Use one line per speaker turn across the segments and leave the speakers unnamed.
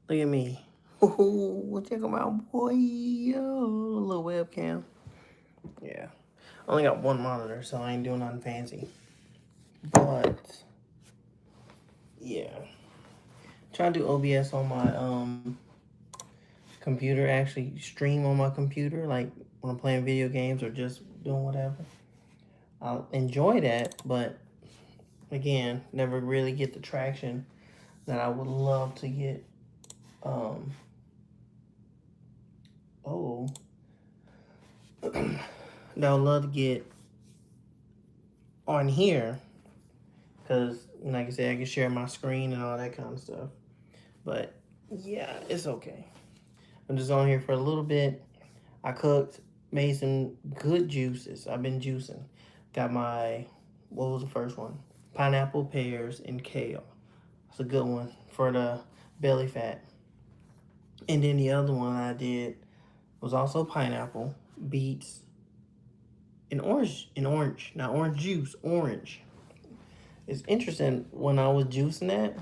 Look at me. Ooh, check them out, boy. Oh, little webcam. Yeah. Only got one monitor, so I ain't doing nothing fancy. But yeah. Trying to do OBS on my computer, actually stream on my computer, like when I'm playing video games or just doing whatever. I'll enjoy that, but again, never really get the traction that I would love to get. Um, oh, that I would love to get on here because, like I said, I can share my screen and all that kind of stuff. But yeah, it's okay. I'm just on here for a little bit. I cooked, made some good juices. I've been juicing. Got my, what was the first one? Pineapple, pears, and kale. It's a good one for the belly fat. And then the other one I did was also pineapple, beets, and orange, not orange juice, orange. It's interesting when I was juicing that.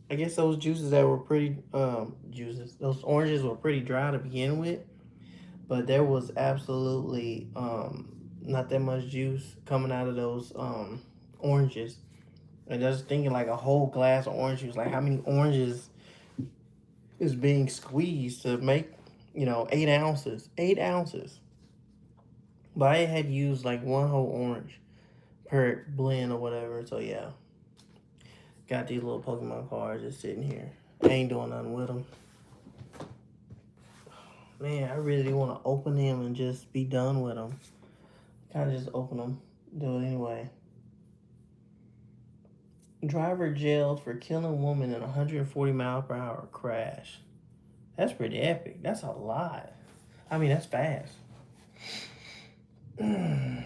I guess those juices that were pretty juices, those oranges were pretty dry to begin with, but there was absolutely not that much juice coming out of those oranges. And just thinking like a whole glass of orange juice, like how many oranges is being squeezed to make, 8 ounces, 8 ounces. But I had used like one whole orange per blend or whatever. So yeah, got these little Pokemon cards just sitting here. I ain't doing nothing with them. Man, I really want to open them and just be done with them. Kind of just open them, do it anyway. Driver jailed for killing woman in a 140-mile-per-hour crash. That's pretty epic. That's a lot. I mean, that's fast. Mm.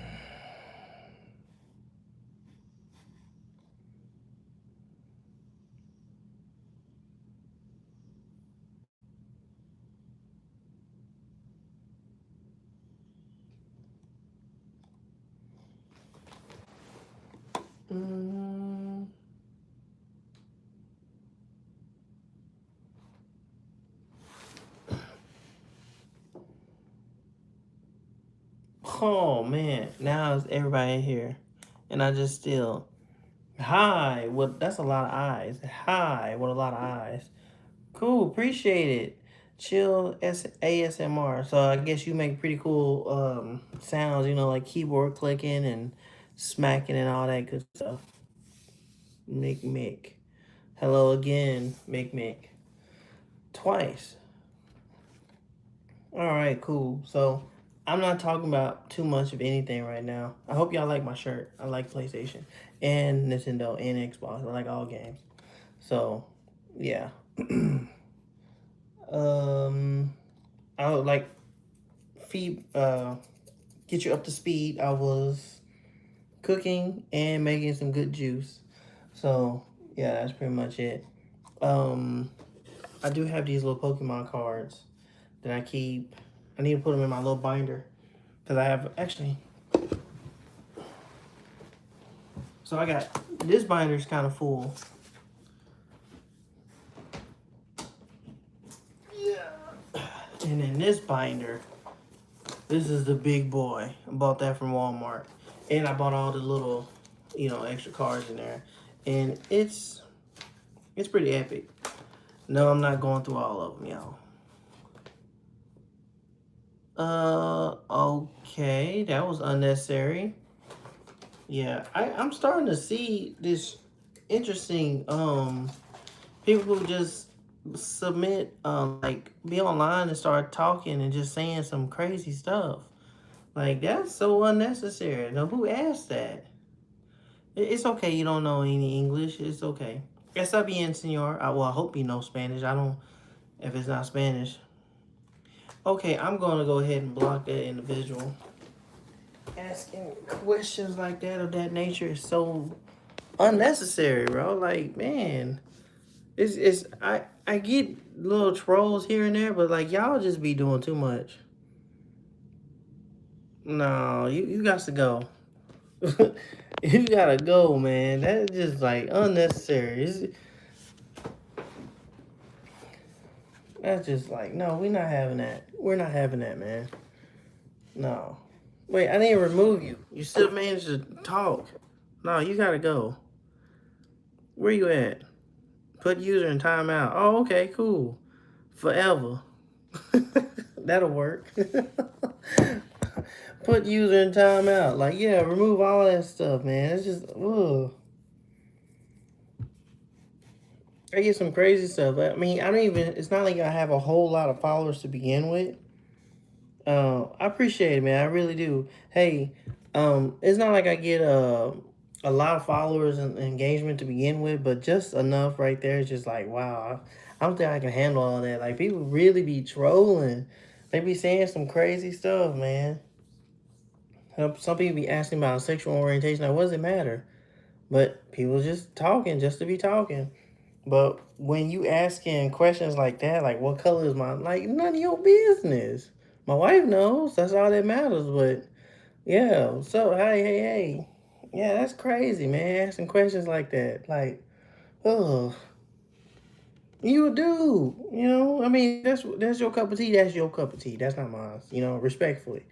Oh man, now it's everybody here, and I just still hi. Well, that's a lot of eyes. Hi, what a lot of eyes. Cool, appreciate it. Chill ASMR. So I guess you make pretty cool sounds. Like keyboard clicking and smacking and all that good stuff. Mick Mick. Hello again, Mick Mick. Twice. All right, cool. So I'm not talking about too much of anything right now. I hope y'all like my shirt. I like PlayStation and Nintendo and Xbox. I like all games. So yeah. I would like feed get you up to speed. I was cooking and making some good juice. So yeah, that's pretty much it. Um, I do have these little Pokemon cards that I keep. I need to put them in my little binder because I have actually. So I got this binder's kind of full. Yeah. And then this binder, this is the big boy. I bought that from Walmart, and I bought all the little, extra cards in there, and it's pretty epic. No, I'm not going through all of them, y'all. Okay, that was unnecessary. Yeah, I'm starting to see this interesting people who just submit like be online and start talking and just saying some crazy stuff. Like that's so unnecessary. Now who asked that? It's okay you don't know any English. It's okay. Está bien, señor. Well, I hope you know Spanish. I don't if it's not Spanish. Okay, I'm gonna go ahead and block that individual. Asking questions like that of that nature is so unnecessary, bro. Like, man, I get little trolls here and there, but like y'all just be doing too much. No, you got to go. You gotta go, man. That's just like unnecessary. That's just like, no, we're not having that. We're not having that, man. No. Wait, I didn't remove you. You still managed to talk. No, you gotta go. Where you at? Put user in timeout. Oh, okay, cool. Forever. That'll work. Put user in timeout. Like, yeah, remove all that stuff, man. It's just, ugh. I get some crazy stuff. I mean, I don't even, it's not like I have a whole lot of followers to begin with. I appreciate it, man. I really do. Hey, it's not like I get a lot of followers and engagement to begin with, but just enough right there is just like, wow. I don't think I can handle all that. Like, people really be trolling. They be saying some crazy stuff, man. Some people be asking about sexual orientation. Like, what does it matter? But people just talking just to be talking. But when you asking questions like that, like what color is my, like, none of your business. My wife knows. That's all that matters. But yeah, so hey. Yeah, that's crazy, man. Asking questions like that. Like, oh, you do. You know, I mean, that's your cup of tea. That's your cup of tea. That's not mine. You know, respectfully.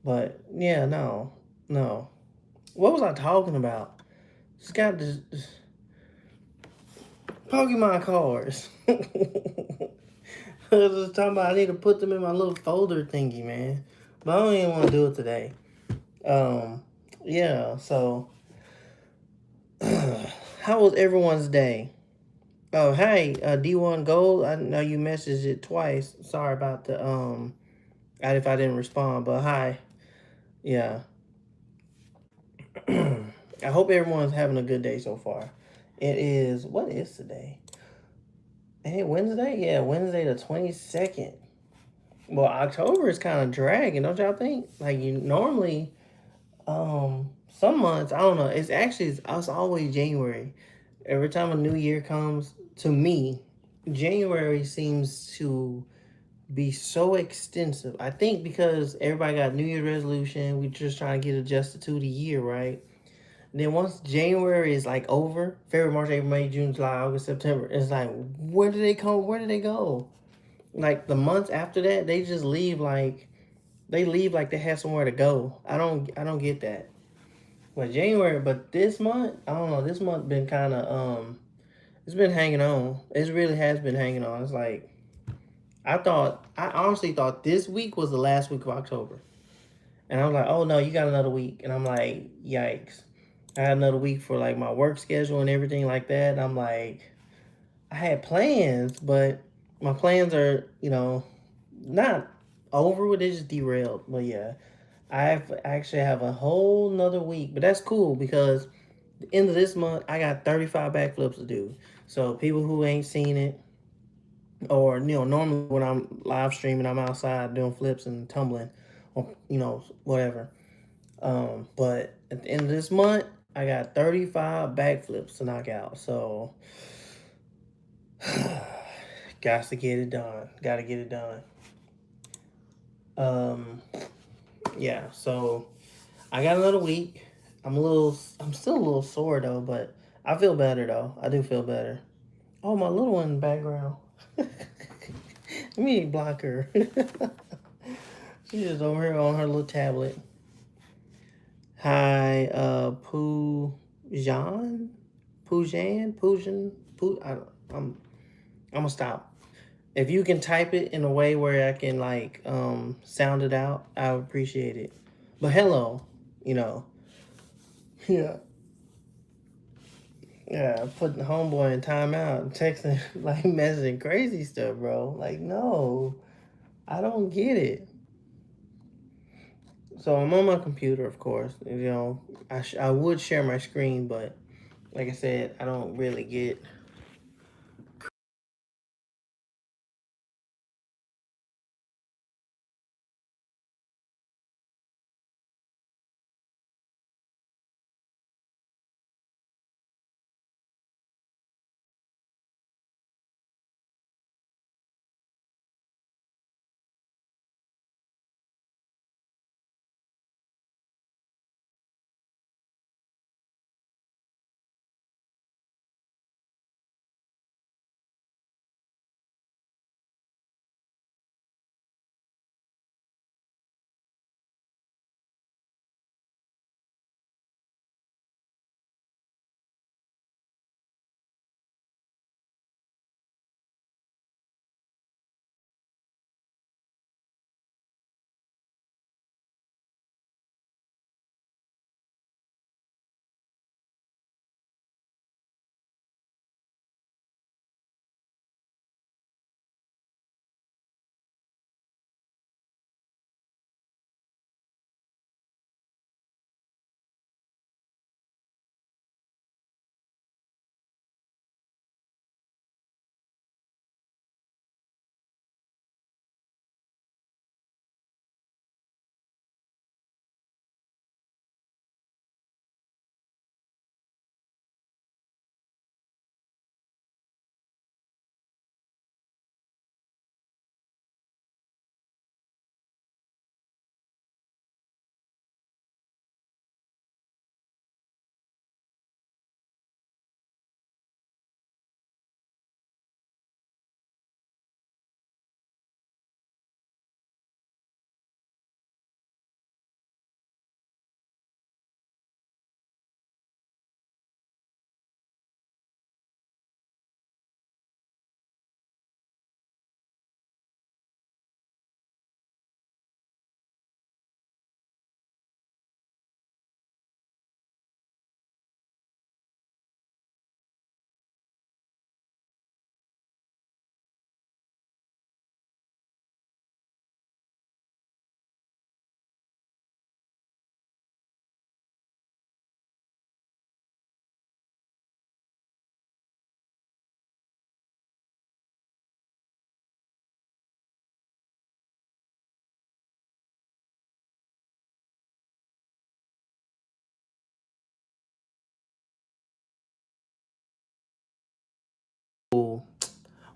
But yeah, no. What was I talking about? Just got this Pokemon cards. I was just talking about I need to put them in my little folder thingy, man. But I don't even want to do it today. Um, yeah, so how was everyone's day? Oh, hey, D1 Gold. I know you messaged it twice. Sorry about the if I didn't respond, but hi. Yeah. I hope everyone's having a good day so far. It is, what is today? Hey, Wednesday? Yeah, Wednesday the 22nd. Well, October is kind of dragging, don't y'all think? Like, you normally, some months, I don't know. It's always January. Every time a new year comes, to me, January seems to be so extensive. I think because everybody got New Year resolution, we just trying to get adjusted to the year, right? Then once January is like over, February, March, April, May, June, July, August, September, it's like, where do they come? Where do they go? Like the months after that, they just leave like they have somewhere to go. I don't get that. But January, but this month, I don't know. This month been kind of it's been hanging on. It really has been hanging on. It's like I honestly thought this week was the last week of October, and I was like, oh no, you got another week, and I'm like, yikes. I had another week for like my work schedule and everything like that. And I'm like, I had plans, but my plans are, not over with. It, just derailed. But yeah, actually have a whole nother week, but that's cool because the end of this month I got 35 backflips to do. So people who ain't seen it, or normally when I'm live streaming, I'm outside doing flips and tumbling, or whatever. But at the end of this month, I got 35 backflips to knock out. So got to get it done. Got to get it done. Um, yeah. So I got another week. I'm still a little sore though, but I feel better though. I do feel better. Oh, my little one in the background. Let me block her. She's just over here on her little tablet. Hi, Poojan, I'm gonna stop. If you can type it in a way where I can like sound it out, I would appreciate it. But hello, you know, yeah. Yeah, putting homeboy in timeout, texting, like messaging crazy stuff, bro. Like, no, I don't get it. So I'm on my computer, of course. I would share my screen, but like I said, I don't really get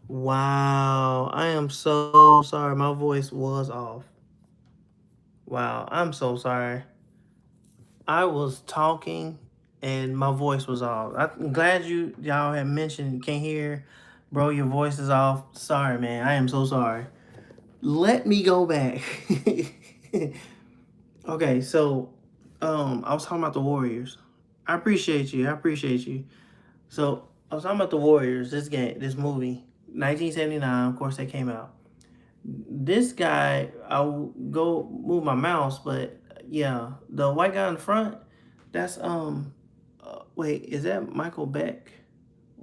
Wow. I am so sorry. My voice was off. Wow. I'm so sorry. I was talking and my voice was off. I'm glad y'all had mentioned you can't hear. Bro, your voice is off. Sorry, man. I am so sorry. Let me go back. Okay, so I was talking about the Warriors. I appreciate you. I appreciate you. So I was talking about the Warriors, this movie, 1979, of course, that came out. This guy, I'll go move my mouse, but yeah, the white guy in the front, that's wait, is that Michael Beck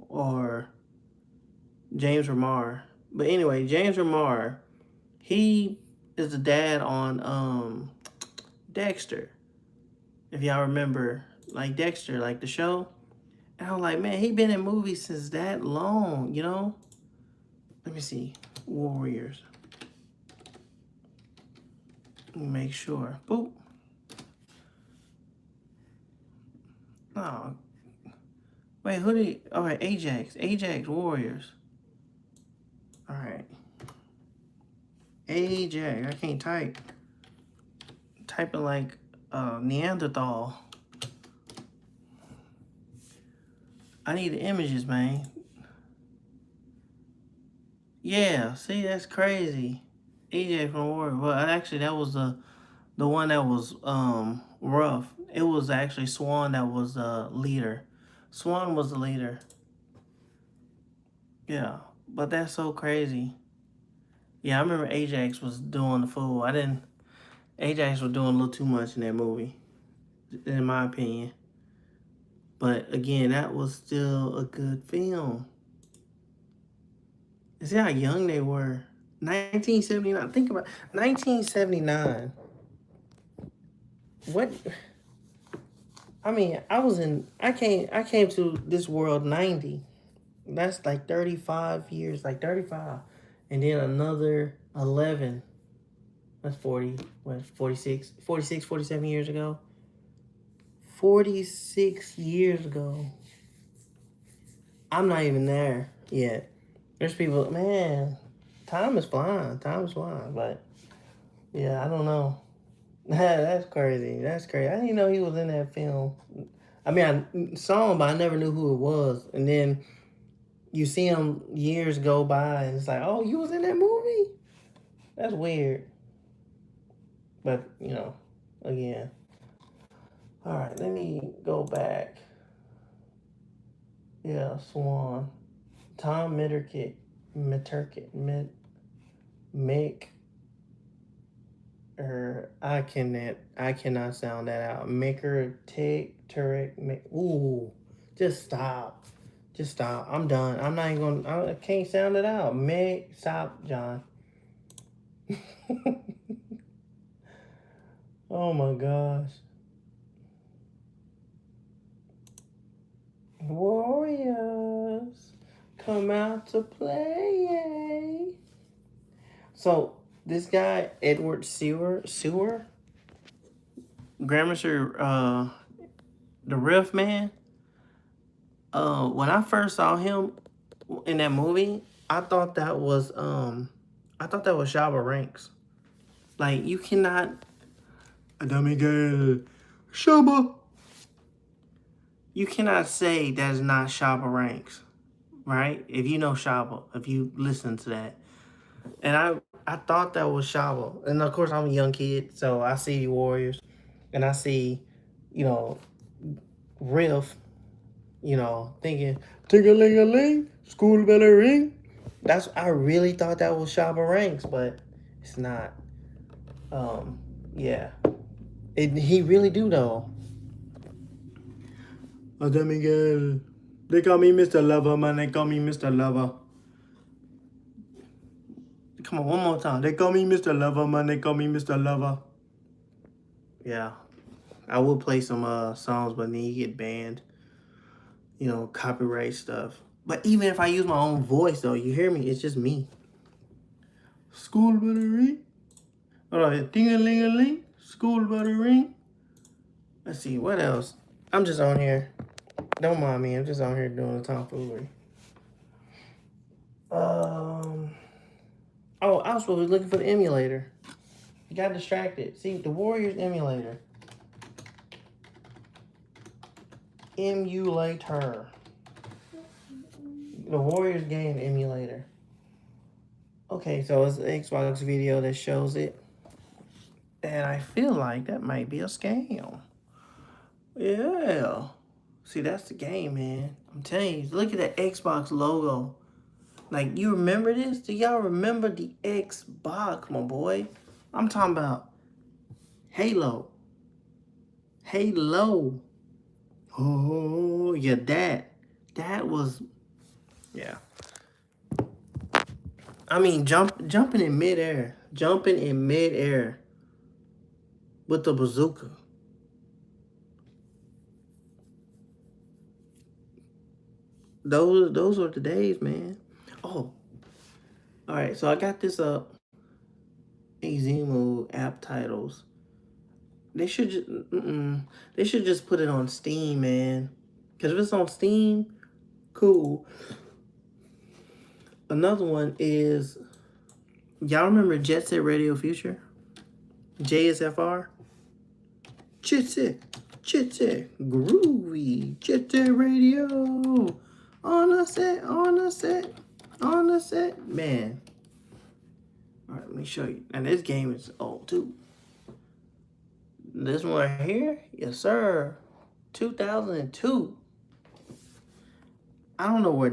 or James Remar? But anyway, James Remar, he is the dad on Dexter. If y'all remember, like Dexter, like the show. And I'm like, man, he been in movies since that long, you know? Let me see. Warriors. Let me make sure. Boop. Oh, wait, who did? All right, Ajax. Ajax Warriors. All right. Ajax. I can't type. Typing like Neanderthal. I need the images, man. Yeah, see, that's crazy. Ajax from Warriors. Well, actually, that was the one that was rough. It was actually Swan that was the leader. Swan was the leader. Yeah, but that's so crazy. Yeah, I remember Ajax was doing the fool. I didn't. Ajax was doing a little too much in that movie, in my opinion. But again, that was still a good film. And see how young they were. 1979. Think about 1979. What? I mean, I came to this world 90. That's like 35 years, like 35. And then another 11. That's 40, what, 46, 47 years ago. 46 years ago. I'm not even there yet. There's people, man, time is flying. Time is flying. But yeah, I don't know. That's crazy. That's crazy. I didn't know he was in that film. I mean, I saw him, but I never knew who it was. And then you see him years go by, and it's like, oh, you was in that movie? That's weird. But, again. All right, let me go back. Yeah, Swan. Tom Mitterkit. Mick. I cannot sound that out. Maker, Tick, Turek, ooh, just stop. Just stop. I'm done. I'm not even gonna, I can't sound it out. Stop, John. Oh my gosh. Warriors, come out to play. So this guy, Edward Sewer, Grandmaster, the Riff Man. When I first saw him in that movie, I thought that was Shabba Ranks. Like you cannot, Miguel, Shabba. You cannot say that is not Shabba Ranks, right? If you know Shabba, if you listen to that, and I thought that was Shabba, and of course I'm a young kid, so I see Warriors, and I see, you know, Riff, thinking, ting-a-ling-a-ling, school bell ring. I really thought that was Shabba Ranks, but it's not. Yeah. He really do, though. Jose Miguel. They call me Mr. Lover, man. They call me Mr. Lover. Come on, one more time. They call me Mr. Lover, man. They call me Mr. Lover. Yeah. I will play some songs, but then you get banned. Copyright stuff. But even if I use my own voice, though, you hear me? It's just me. School bell ring. Hold on. Ding-a-ling-a-ling. School bell ring. Let's see. What else? I'm just on here. Don't mind me. I'm just on here doing the tomfoolery. I was supposed to be looking for the emulator. You got distracted. See, the Warriors emulator. Emulator. The Warriors game emulator. Okay, so it's an Xbox video that shows it. And I feel like that might be a scam. Yeah. See, that's the game, man. I'm telling you, look at that Xbox logo. Like, you remember this? Do y'all remember the Xbox, my boy? I'm talking about Halo. Halo. Oh, yeah, that was, yeah. I mean, jumping in midair. Jumping in midair with the bazooka. Those are the days, man. Oh, all right. So I got this up. Azimu app titles. They should just they should just put it on Steam, man. Cause if it's on Steam, cool. Another one is, y'all remember Jet Set Radio Future? JSFR? Jet Set, groovy, Jet Set Radio. On the set, man. All right, let me show you. And this game is old too. This one right here, yes sir, 2002. I don't know where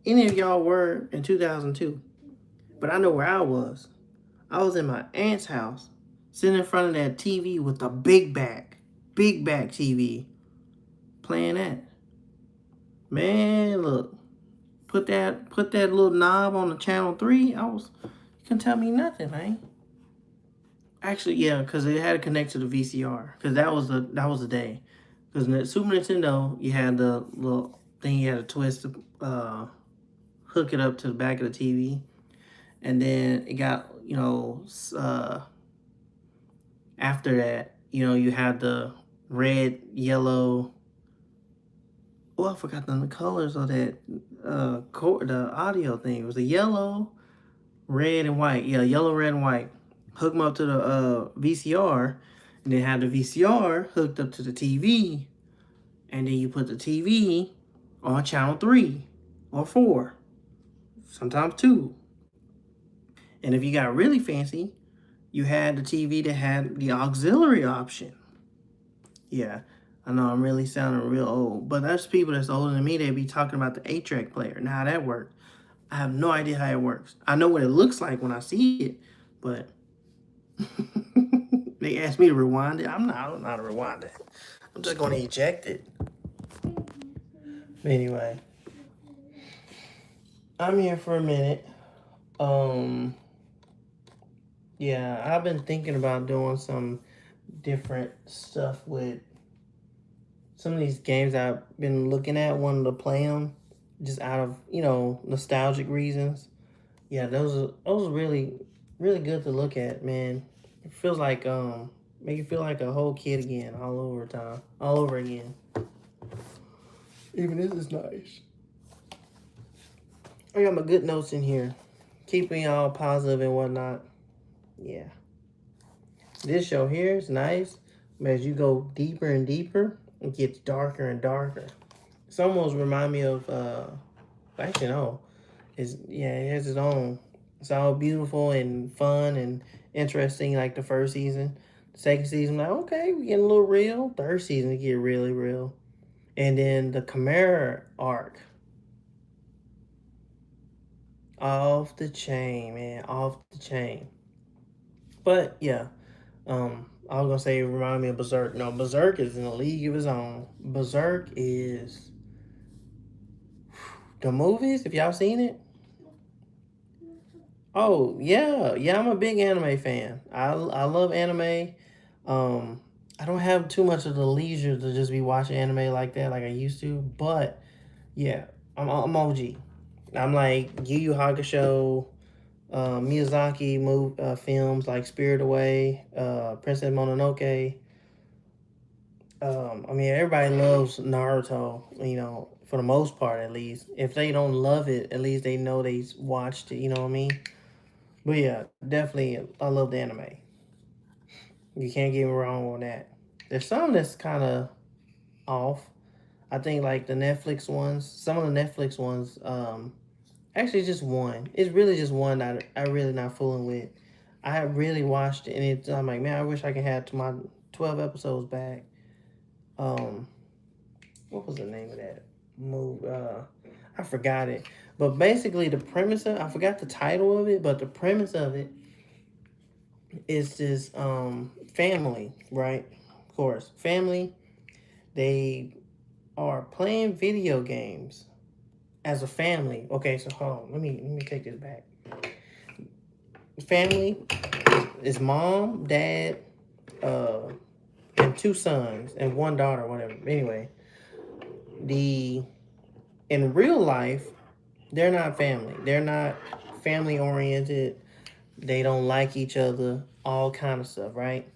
any of y'all were in 2002, but I know where I was. I was in my aunt's house, sitting in front of that TV with a big back TV, playing that. Man, look, put that little knob on the channel 3. You couldn't tell me nothing, man. Actually, yeah, because it had to connect to the VCR, because that was the day. Because in the Super Nintendo, you had the little thing you had to twist to hook it up to the back of the TV, and then it got, after that, you had the red, yellow. Oh, I forgot the colors of that the audio thing. It was a yellow, red, and white. Yeah, yellow, red, and white. Hook them up to the VCR, and then have the VCR hooked up to the TV, and then you put the TV on channel 3 or 4, sometimes 2. And if you got really fancy, you had the TV that had the auxiliary option. Yeah, I know I'm really sounding real old, but there's people that's older than me, they be talking about the 8-track player and how that worked. I have no idea how it works. I know what it looks like when I see it, but they asked me to rewind it. I don't know how to rewind it. I'm just going to eject it. But anyway, I'm here for a minute. Yeah, I've been thinking about doing some different stuff with some of these games I've been looking at, wanting to play them just out of, nostalgic reasons. Yeah, those are really, really good to look at, man. It feels like, make you feel like a whole kid again, all over again. Even this is nice. I got my good notes in here, keeping y'all positive and whatnot. Yeah. This show here is nice, but as you go deeper and deeper, it gets darker and darker. It's almost remind me of, actually no, it has its own. It's all beautiful and fun and interesting, like the first season. The second season, like, okay, we getting a little real. Third season, it get really real. And then the Chimera arc. Off the chain, man. Off the chain. But, yeah. I was going to say, it reminded me of Berserk. No, Berserk is in a league of his own. Berserk is... The movies, if y'all seen it? Oh, yeah. Yeah, I'm a big anime fan. I love anime. I don't have too much of the leisure to just be watching anime like that, like I used to. But, yeah, I'm OG. I'm like Yu Yu Hakusho, Miyazaki films like Spirit Away, Princess Mononoke. I mean, everybody loves Naruto, for the most part at least. If they don't love it, at least they know they watched it, you know what I mean? But yeah, definitely, I love the anime. You can't get me wrong on that. There's some that's kind of off. I think like the Netflix ones, some of the Netflix ones, actually just one. It's really just one that I really not fooling with. I have really watched it, and I'm like, man, I wish I could have to my 12 episodes back. Um, what was the name of that movie? I forgot it. But basically, the premise of, I forgot the title of it, but the premise of it is this family, right? Of course, family. They are playing video games as a family. Okay, so hold on. Let me take this back. Family is mom, dad, uh, and two sons and one daughter, whatever. Anyway, the in real life, they're not family. They're not family oriented. They don't like each other. All kind of stuff, right?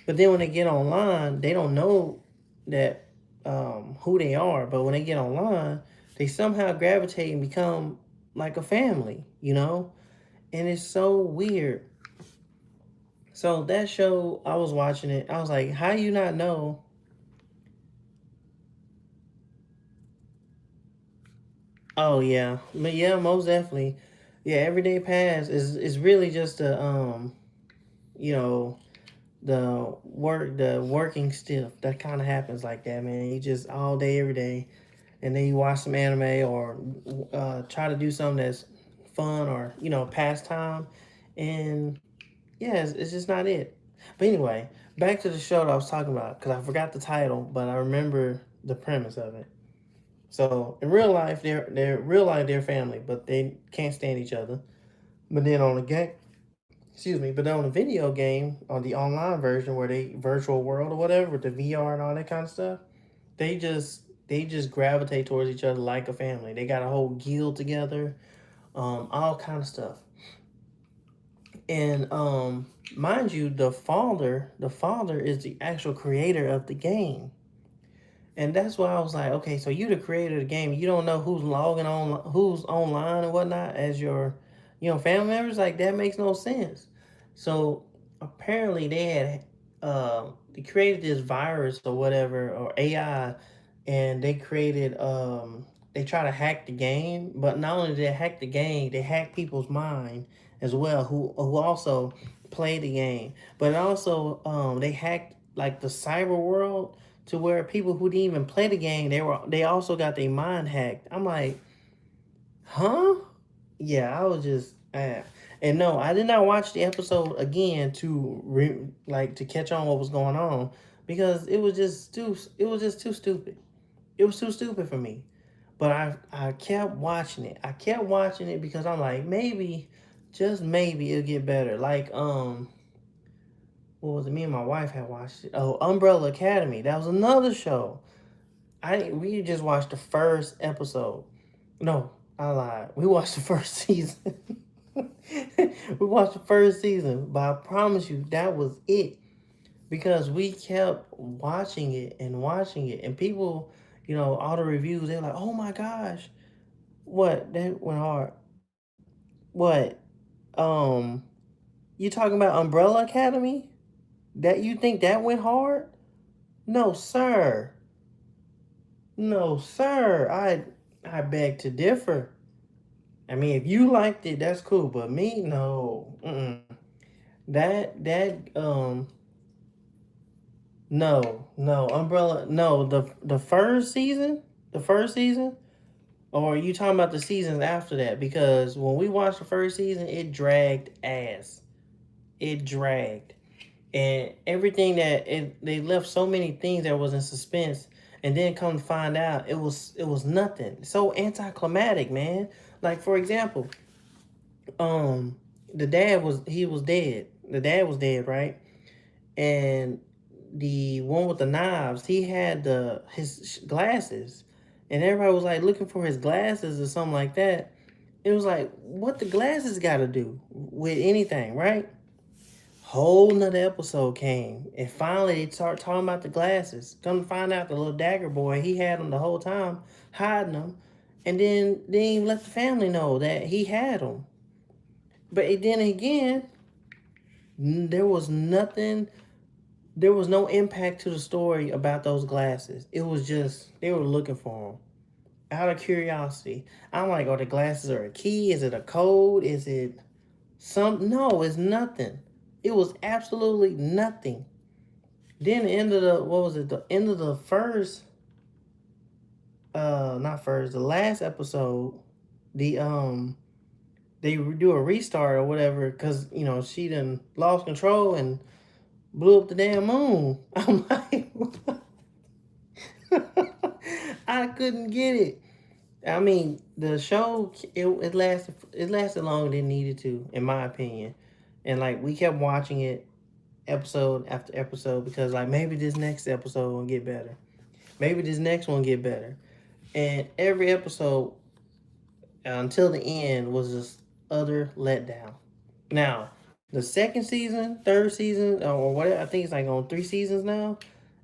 But then when they get online, they don't know that who they are. But when they get online, they somehow gravitate and become like a family, you know? And it's so weird. So that show, I was watching it. I was like, how you not know? Oh yeah, but yeah, most definitely. Yeah, Everyday Pass is really just a you know, the working stiff that kind of happens like that, man. You just all day every day, and then you watch some anime or try to do something that's fun or pastime, and yeah, it's just not it. But anyway, back to the show that I was talking about because I forgot the title, but I remember the premise of it. So in real life, they're family, but they can't stand each other. But then on the game, excuse me, but on the video game, on the online version where they virtual world or whatever with the VR and all that kind of stuff, they just gravitate towards each other like a family. They got a whole guild together, all kind of stuff. And mind you, the father is the actual creator of the game. And that's why I was like, okay, so you the creator of the game. You don't know who's logging on, who's online and whatnot as your, family members. Like that makes no sense. So apparently they created this virus or whatever or AI, and they try to hack the game. But not only did they hack the game, they hack people's mind as well who also play the game. But also they hacked like the cyber world to where people who didn't even play the game, they also got their mind hacked. I'm like, huh? Yeah, I was just and no, I did not watch the episode again to catch on what was going on because it was just too stupid. It was too stupid for me. But I kept watching it. I kept watching it because I'm like, maybe, just maybe it'll get better. Like what was it? Me and my wife had watched it. Oh, Umbrella Academy. That was another show. We just watched the first episode. No, I lied. We watched the first season. We watched the first season, but I promise you that was it because we kept watching it, and people, all the reviews, they're like, "Oh my gosh, what that went hard? What? Um, you talking about Umbrella Academy? That you think that went hard? No, sir. No, sir. I beg to differ. I mean, if you liked it, that's cool, but me, no. Mm-mm. That no, Umbrella, no, the first season, or are you talking about the seasons after that? Because when we watched the first season, it dragged ass. It dragged. And everything they left so many things that was in suspense, and then come to find out it was nothing. So anticlimactic, man. Like for example, um, he was dead. The dad was dead, right? And the one with the knives, he had his glasses, and everybody was like looking for his glasses or something like that. It was like, what the glasses got to do with anything, right? Whole nother episode came, and finally they start talking about the glasses. Come to find out, the little dagger boy, he had them the whole time, hiding them, and then they didn't even let the family know that he had them. But then again, there was nothing. There was no impact to the story about those glasses. It was just they were looking for them out of curiosity. I'm like, are the glasses are a key? Is it a code? Is it some? No, it's nothing. It was absolutely nothing. Then the end of the what was it? The end of the first, not first, the last episode. The they do a restart or whatever because she done lost control and blew up the damn moon. I'm like, I couldn't get it. I mean, the show it lasted longer than it needed to, in my opinion. And like we kept watching it episode after episode because like maybe this next episode will get better. Maybe this next one get better. And every episode until the end was just utter letdown. Now, the second season, third season, or whatever, I think it's like on 3 seasons now.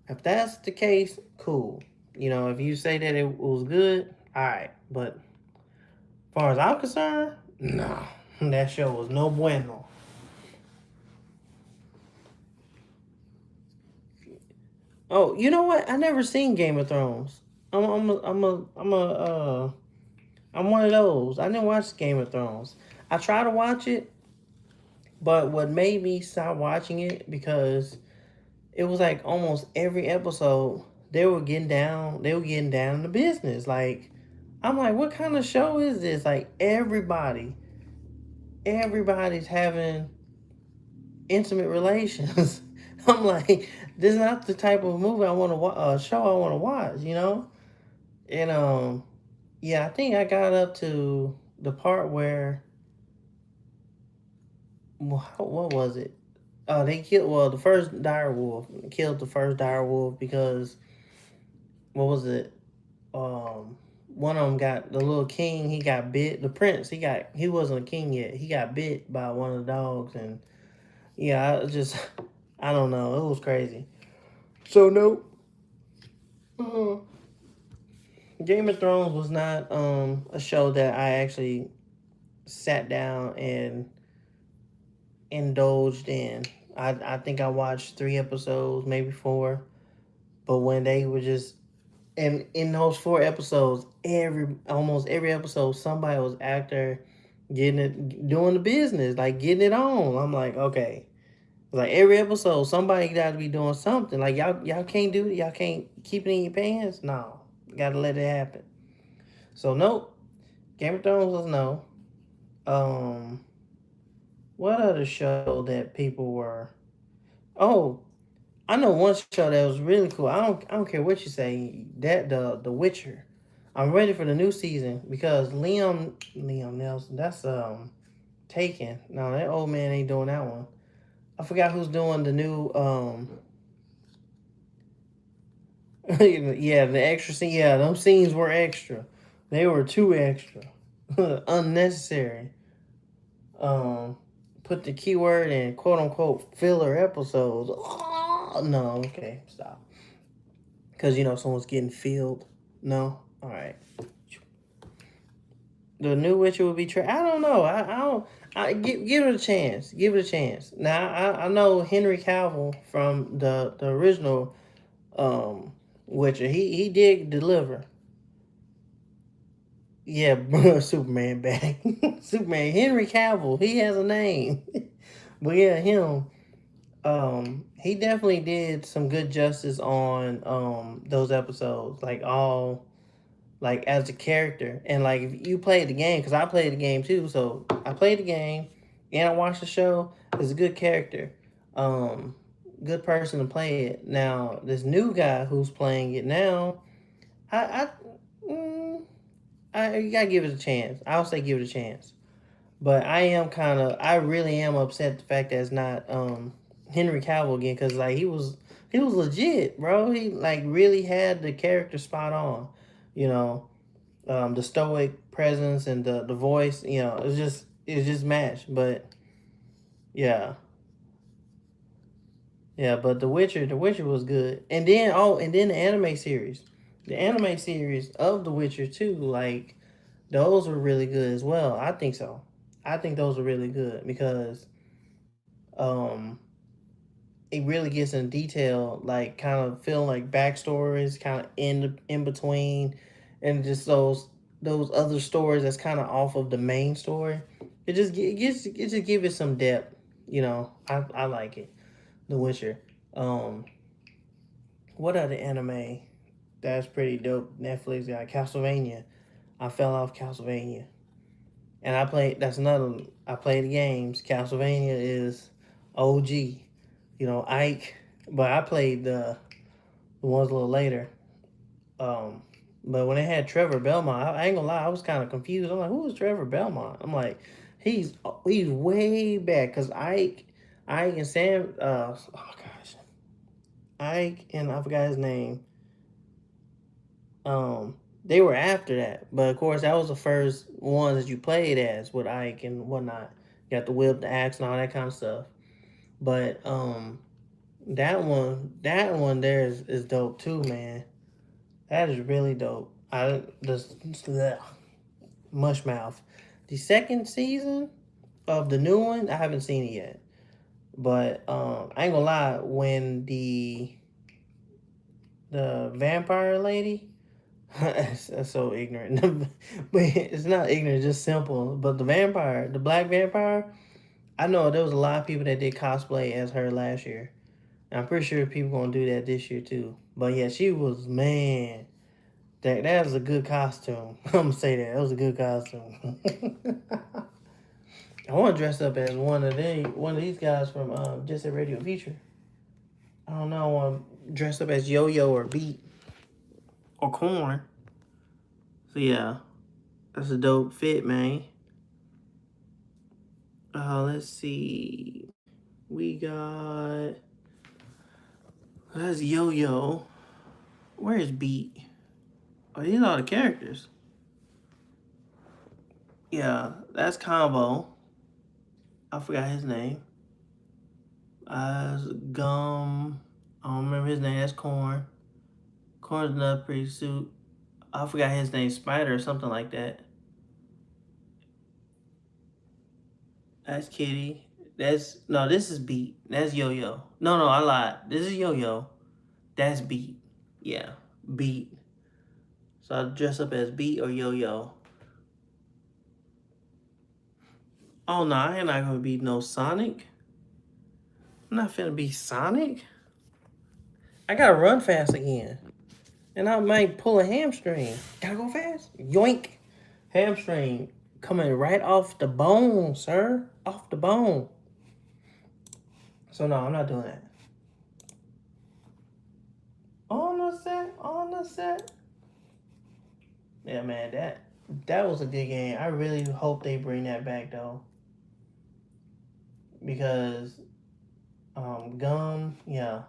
If that's the case, cool. If you say that it was good, all right. But as far as I'm concerned, no, that show was no bueno. Oh, you know what? I never seen Game of Thrones. I'm one of those. I didn't watch Game of Thrones. I tried to watch it, but what made me stop watching it because it was like almost every episode they were getting down to business. Like I'm like, what kind of show is this? Like everybody's having intimate relations. I'm like, this is not the type of movie I want to watch, show I want to watch. And yeah, I think I got up to the part where what was it? They killed the first dire wolf killed the first dire wolf because what was it? One of them got the little king. He got bit. The prince. He wasn't a king yet. He got bit by one of the dogs, and yeah, I don't know. It was crazy. So no, uh, Game of Thrones was not a show that I actually sat down and indulged in. I think I watched 3 episodes, maybe 4. But when they were just and in those 4 episodes, almost every episode, somebody was actor getting it, doing the business, like getting it on. I'm like, okay, like every episode, somebody got to be doing something. Like y'all can't do it. Y'all can't keep it in your pants. No, got to let it happen. So nope, Game of Thrones was no. Um, what other show that people were? Oh, I know one show that was really cool. I don't care what you say. That the Witcher. I'm ready for the new season because Liam Nelson. That's Taken. No, that old man ain't doing that one. I forgot who's doing the new yeah, the extra scene. Yeah, them scenes were extra. They were too extra. Unnecessary. Um Put the keyword in quote unquote filler episodes. Oh, no, okay, stop. Because someone's getting filled. No? Alright. The new Witcher will be I don't know. I don't give it a chance. Give it a chance. Now I know Henry Cavill from the original Witcher. He did deliver. Yeah, Superman back. Superman Henry Cavill. He has a name. But yeah, him. He definitely did some good justice on those episodes. Like as a character, and like if you played the game, because I played the game too, so I played the game and I watched the show. It's a good character, um good person to play it. Now this new guy who's playing it now, i i, mm, you gotta give it a chance. I'll say give it a chance. But I really am upset the fact that it's not Henry Cavill again, because like he was legit, bro. He like really had the character spot on, you know the stoic presence and the voice. It's just matched. But yeah, yeah. But the Witcher was good. And then the anime series of The Witcher too. Like those were really good as well. I think so. I think those are really good because um it really gets in detail, like kind of feeling like backstories, kind of in between, and just those other stories that's kind of off of the main story. It just give it some depth. I like it. The Witcher. Um, what other anime that's pretty dope? Netflix got Castlevania. I fell off Castlevania, and I played. That's another. I played the games. Castlevania is OG. Ike, but I played the ones a little later. Um, but when they had Trevor Belmont, I ain't gonna lie, I was kind of confused. I'm like, who is Trevor Belmont? I'm like, he's way back because Ike and Sam. Oh my gosh, Ike and I forgot his name. They were after that, but of course that was the first ones that you played as with Ike and whatnot. You got the whip, the axe, and all that kind of stuff. But that one there is dope too, man. That is really dope. I just mush mouth. The second season of the new one, I haven't seen it yet. But I ain't gonna lie, when the vampire lady, that's so ignorant. But it's not ignorant, just simple. But the vampire, the black vampire, I know there was a lot of people that did cosplay as her last year. And I'm pretty sure people gonna do that this year too. But yeah, she was, man. That was a good costume. I'm gonna say that. That was a good costume. I want to dress up as one of these guys from Just a Radio Feature. I don't know. I want to dress up as Yo-Yo or Beat or Corn. So yeah, that's a dope fit, man. Let's see. We got that's Yo-Yo. Where is Beat? Oh, these are the characters. Yeah, that's Combo. I forgot his name. Gum. I don't remember his name. That's Corn. Corn's another pretty suit. I forgot his name. Spider or something like that. That's Kitty. That's no. This is Beat. That's Yo Yo. No, I lied. This is Yo Yo. That's Beat. Yeah, Beat. So I dress up as Beat or Yo Yo. Oh no, I ain't not gonna be no Sonic. I'm not finna be Sonic. I gotta run fast again. And I might pull a hamstring. Gotta go fast. Yoink. Hamstring coming right off the bone, sir. Off the bone. So no, I'm not doing that. On the set. On the set. Yeah, man, that was a good game. I really hope they bring that back though. Because Gum, yeah.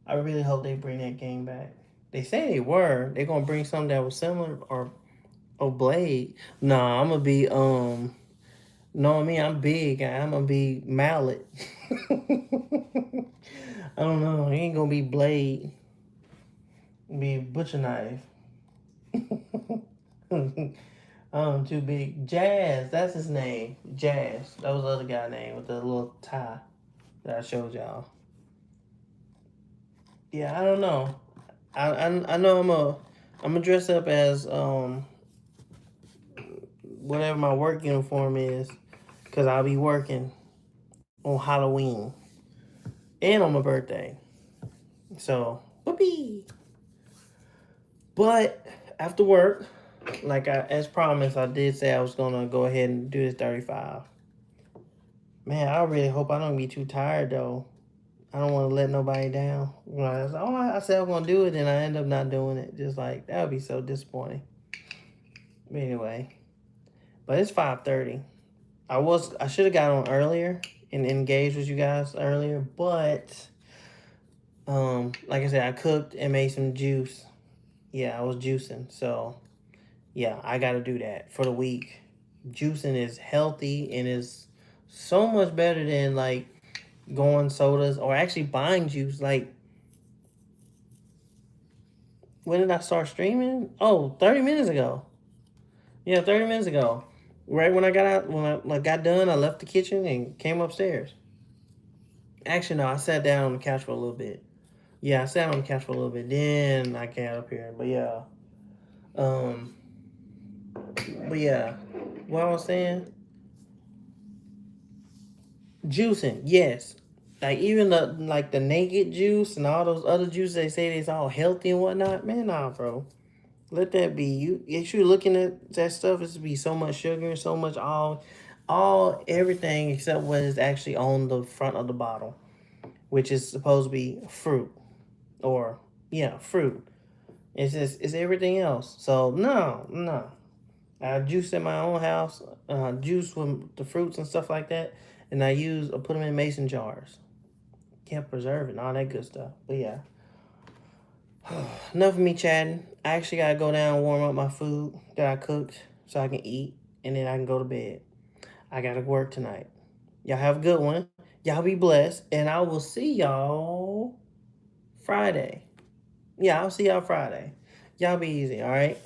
I really hope they bring that game back. They say they were. They're gonna bring something that was similar or Blade. Nah, I'm gonna be know me, I'm big. I'm gonna be Mallet. I don't know. He ain't gonna be Blade. Be Butcher Knife. Too big. Jazz, that's his name. Jazz. That was the other guy name with the little tie that I showed y'all. Yeah, I don't know. I know I'm gonna dress up as whatever my work uniform is, cause I'll be working on Halloween and on my birthday. So whoopee. But after work, as promised, I did say I was gonna go ahead and do this 35. Man, I really hope I don't be too tired though. I don't want to let nobody down. I said I was gonna do it, and I end up not doing it. Just like that would be so disappointing. But anyway, but it's 5:30. I should have got on earlier and engaged with you guys earlier, but like I said, I cooked and made some juice. Yeah, I was juicing, so yeah, I got to do that for the week. Juicing is healthy and is so much better than like going sodas or actually buying juice. Like, when did I start streaming? Oh, 30 minutes ago. Yeah, 30 minutes ago. Right when I got out, when I got done, I left the kitchen and came upstairs. Actually, no, I sat down on the couch for a little bit. Yeah, I sat on the couch for a little bit. Then I came up here. But yeah, um, but yeah, what I was saying, juicing, yes. Like even the naked juice and all those other juices they say it's all healthy and whatnot. Man, nah, bro. Let that be. If you're looking at that stuff, it's be so much sugar, so much all everything except what is actually on the front of the bottle, which is supposed to be fruit or yeah, fruit. It's everything else. So no, no. I juice in my own house, juice with the fruits and stuff like that, and I put them in mason jars. Can't preserve it and all that good stuff. But yeah, enough of me chatting. I actually gotta go down and warm up my food that I cooked so I can eat, and then I can go to bed. I gotta work tonight. Y'all have a good one. Y'all be blessed, and I will see y'all Friday. Yeah, I'll see y'all Friday. Y'all be easy, all right?